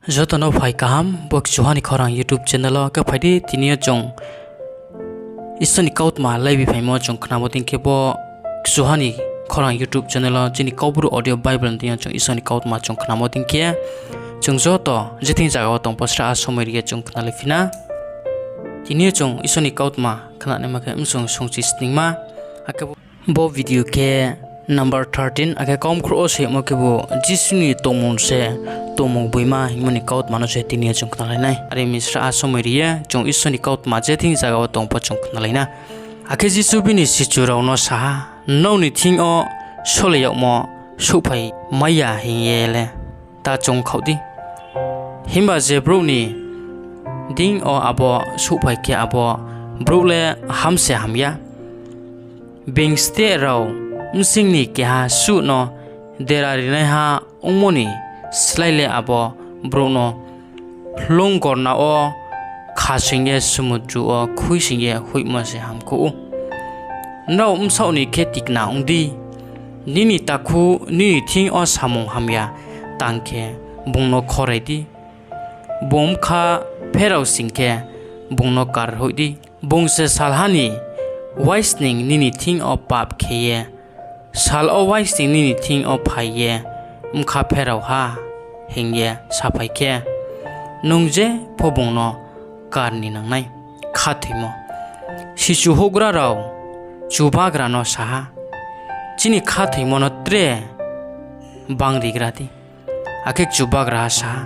Jotono phai kaham bok chuhani khorang YouTube channel ka phaidi tinia chong isoni kaut ma laibi phai mo chong khnamotin ke bo chuhani khorang YouTube channel chini kauburu audio bible tinia chong isoni kaut ma chong khnamotin ke chong joto jiting jaga tong posra asomeri chong khnale fina tinia chong isoni kaut ma khna ne ma ke umsong songchi sting ma aka bo video ke number 13 aka kom khro se mo ke bo jisuni tomon se tomong buima himani kaut mano se tinia chung khnalai nai are misra asomeria chung isoni kaut ma je thing jaga tong pa chung khnalai na ake jisu bini sichurau no sa no ni thing o sole yok mo suphai maya hingele ta chung khodi himba je bro ni ding o abo suphai ke abo bro le hamse hamya bingste rau msing ni ke ha su no derari nai ha umoni Selaile abo brono longkorna o khasingye sumudru o khuisingye huimase hamku no umsauni ketikna ungdi nini takhu ni thing o samong hamya tangke bungno khoraidi bom kha pherau singke bungno kar hoidi bungse salhani waisning nini thing o pap kheye sal o waisning nini thing o phaiye umkha pherau ha hingye sapaike nungje phobongno karni nangnai khathimo sichu hogra rao chubagra no saha chini khathimo no tre bangri grati akek chubagra sa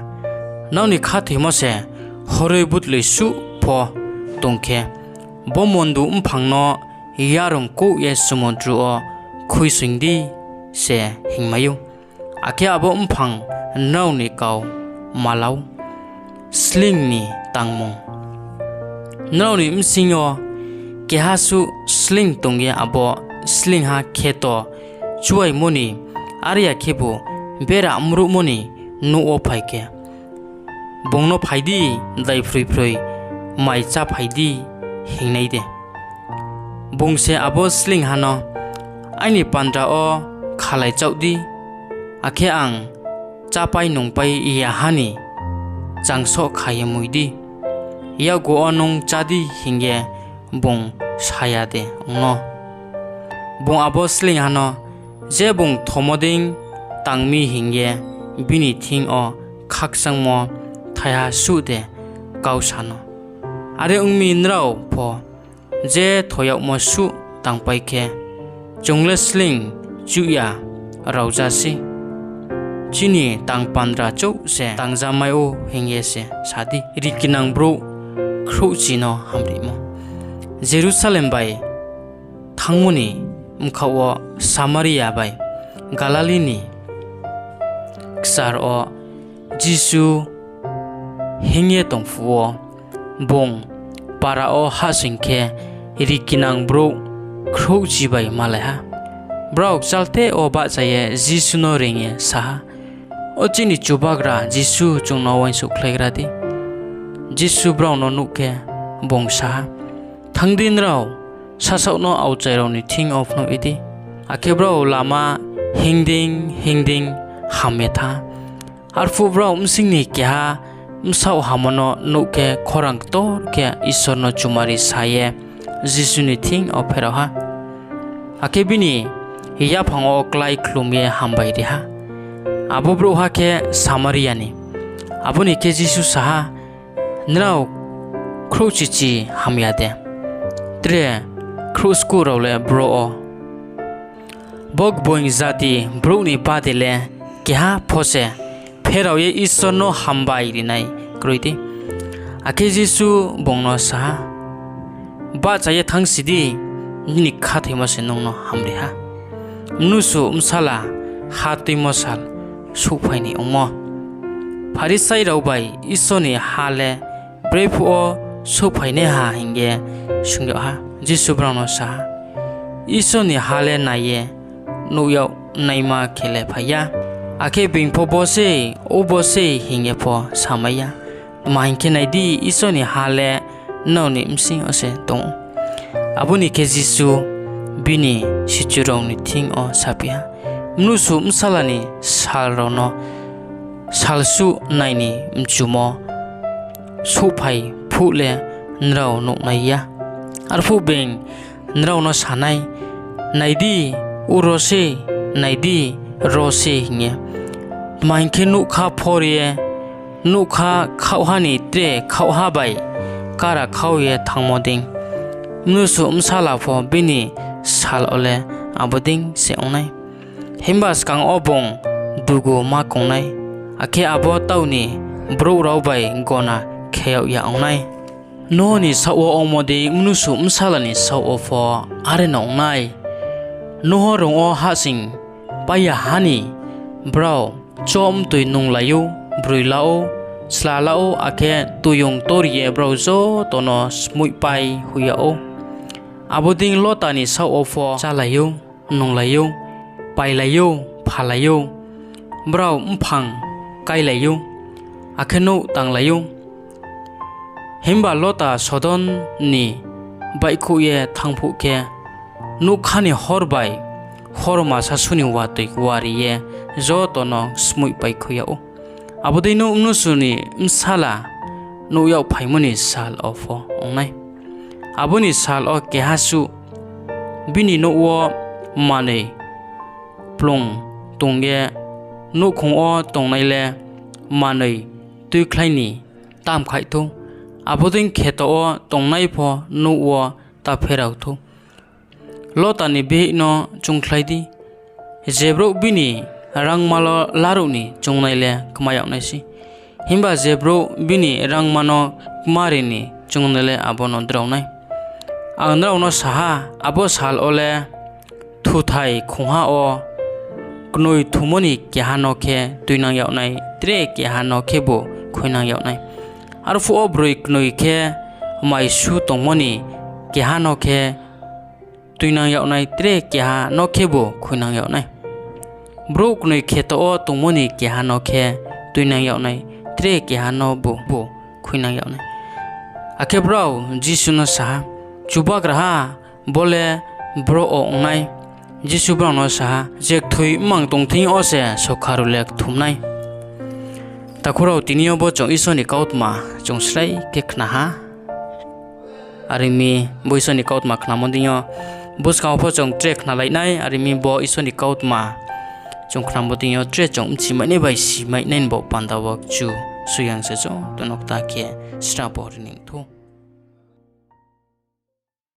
nauni khathimo se horoi butle su pho tongkhe bomondu umphangno yarong ko ye sumodru o khuisingdi se hingmayu ake abo umphang nau ni kau malau sling ni tangmong nau ni msingo ke hasu sling tongye abo sling ha kheto chuai moni arya khebo bera amru moni nu o phaike bongno phaidi dai frui frui mai cha phaidi hingnai de bongse abo sling hano aini pandra o khalai chaudi ake ang chapai nongpai iya hani changso khaye muidi ya go anong chadi hinge bong saya de no bong abosling hano je bong thomoding tangmi hinge bini thing o khaksang mo thaya su de kausano are ungmi nrao pho je thoyak mo su tangpai ke chungle sling chuya raujasi chini tang pandra chau se tang jamayo hingye se sadi rikinang bro khro chino hamri mo Jerusalem bai thangmuni mkhawo Samaria bai Galalini ksar o Jisu hingye tongfuo bong para o hasingke rikinang bro khro chi bai malaya brok chalte o ba chaye Jisu no ringe sa ochini chubagra Jisu chungno wainsu khlegradi Jisu brauno nuke bongsa thangdin rao sasauno auchairo ni thing of no idi akebro lama hingding hametha arfu brau msingni kya msau hamono nuke khorang tor ke isorno chumari saye Jisu ni thing of pheraha akebini ya phango klai klumye hambai riha abo bro ha ke Samariani aboni ke Jisu saha nrao khrochichi hamyade tre khrusko role bro o bog boing zati bro ni padele kya phose pherau ye isorno hambai rinai kroiti ake Jisu bongno saha ba chaye thangsidi ni khathima se nongno hamri ha nusu umsala hati mosal sufaini umo Farisai raubai isoni hale brefu o sufaine ha hinge sungyo ha Jisu brano sa isoni hale naye nuyo naima khele phaya ake bingpo bose o bose hinge po samaya mahinke naidi isoni hale noni msing ose tong abuni ke Jisu bini sichurong ni thing o sapia nusu msalani salrono salsu naini mchumo supai phule nrau noknaiya arfu beng nrau no sanai naidi urose naidi rose hinge mainke nukha phorie nukha khauhani tre khauha bai kara khauye thangmoding mnusu umsala pho bini sal ole aboding se onai himbas kang obong dugo ma kongnai ake abo tauni bro rau bai gona kheu ya onai no ni sawo omode mnusu umsala ni sawo pho are na onai no rong o hasing paya hani bro chom tui nung layu brui lao sla lao ake tuyong torie bro zo tono smui pai huyao aboding lotani sawo pho chalayu nung layu pai layu phalayu bro mphang kai layu akheno tang layu himba lota sodon ni baikhu ye thangphu ke nukhani horbai horma sasuni watoi wari ye zo tono smui pai khuyao abodino umnusuni msala no yau phaimuni sal ofo ongnai aboni sal o kehasu bini no wo mane plong tongge no khong o tongnai le mane tui khlaini tam khai thu abodin kheto o tongnai pho no wo ta pherau thu lotani be no chungkhlai di jebro bini rangmalo laruni chungnai le kmayau naisi himba jebro bini rangmano marini chungnai le abono drawnai andrauno saha abo sal ole thuthai khungha o knoi thumoni kehano khe tuinang yaunai tre kehano khebo khoinang yaunai arfu obroi knoi khe maisu tongmoni kehano khe tuinang yaunai tre kehano khebo khoinang yaunai bro knoi kheto o tongmoni kehano khe tuinang yaunai tre kehano bo khoinang yaunai ake bro jisuno saha chubak raha bole bro o ongnai jisu brano saha jek thui mang tongthing o se sokharulek thumnai takhoro tinio bo chong isoni kautma chongslai ke khnaha arimi boisoni kautma khnamondinyo buskau pho chong trek na lainai arimi bo isoni kautma chong khnamondinyo tre chong chimai ne bai si mai nen bo pandawak chu suyang se cho tonokta ke straporing thu